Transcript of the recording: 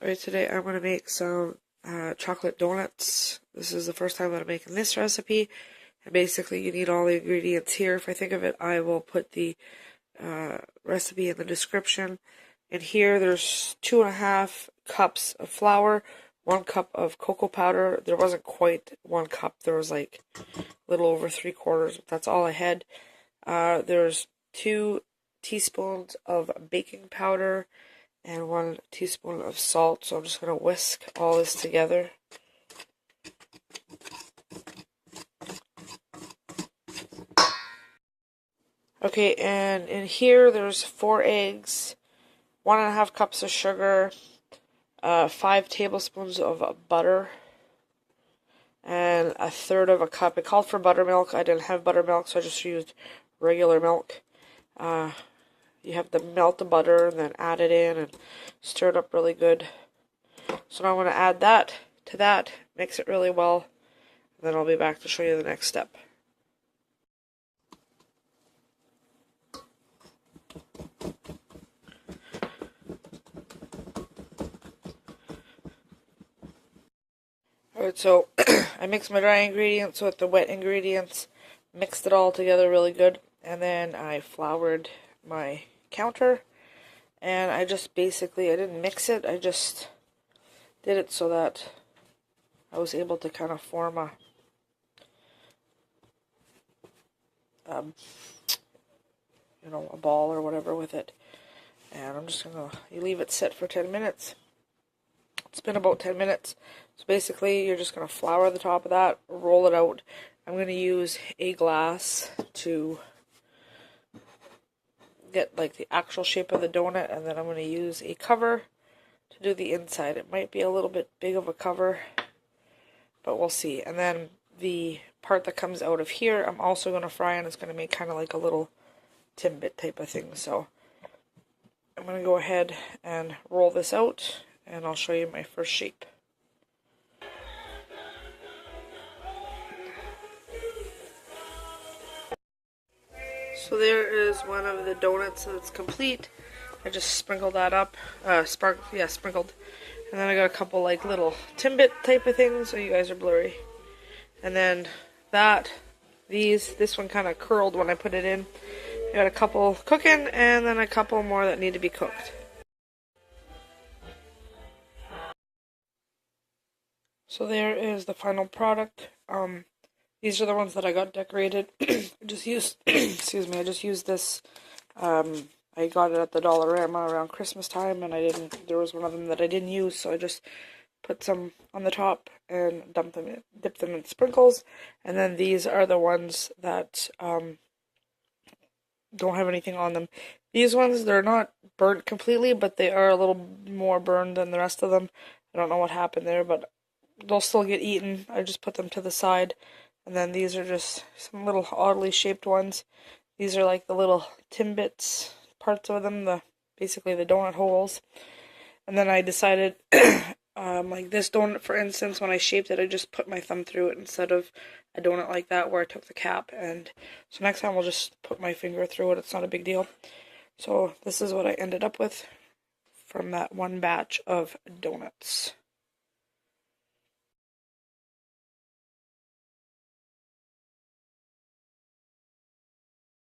Alright, today I'm going to make some chocolate donuts. This is the first time that I'm making this recipe. And basically you need all the ingredients here. If I think of it, I will put the recipe in the description. And here there's 2.5 cups of flour, 1 cup of cocoa powder. There wasn't quite 1 cup. There was like a little over 3/4, but that's all I had. There's 2 teaspoons of baking powder and 1 teaspoon of salt. So I'm just going to whisk all this together. Okay, and in here there's 4 eggs, 1.5 cups of sugar, 5 tablespoons of butter, and 1/3 of a cup. It called for buttermilk. I didn't have buttermilk, so I just used regular milk. You have to melt the butter and then add it in and stir it up really good. So now I'm going to add that to that, mix it really well, and then I'll be back to show you the next step. Alright, so I mixed my dry ingredients with the wet ingredients, mixed it all together really good, and then I floured my counter, and I just basically, I didn't mix it, I just did it so that I was able to kind of form a a ball or whatever with it. And I'm just gonna, you leave it sit for 10 minutes. It's been about 10 minutes. So basically you're just gonna flour the top of that, roll it out. I'm gonna use a glass to get like the actual shape of the donut, and then I'm gonna use a cover to do the inside. It might be a little bit big of a cover, but we'll see. And then the part that comes out of here I'm also gonna fry, and it's gonna make kind of like a little Timbit type of thing. So I'm going to go ahead and roll this out, and I'll show you my first shape. So there is one of the donuts that's complete. I just sprinkled that up, sprinkled. And then I got a couple like little Timbit type of things, so you guys are blurry. And then this one kind of curled when I put it in. I got a couple cooking, and then a couple more that need to be cooked. So there is the final product. These are the ones that I got decorated. I just used, excuse me, I just used this. I got it at the Dollarama around Christmas time, and there was one of them that I didn't use, so I just put some on the top and dipped them in sprinkles. And then these are the ones that don't have anything on them. These ones, they're not burnt completely, but they are a little more burned than the rest of them. I don't know what happened there, but they'll still get eaten. I just put them to the side. And then these are just some little oddly shaped ones. These are like the little Timbits parts of them, basically the donut holes. And then I decided, like this donut, for instance, when I shaped it, I just put my thumb through it instead of a donut like that where I took the cap. And so next time I'll just put my finger through it. It's not a big deal. So this is what I ended up with from that one batch of donuts.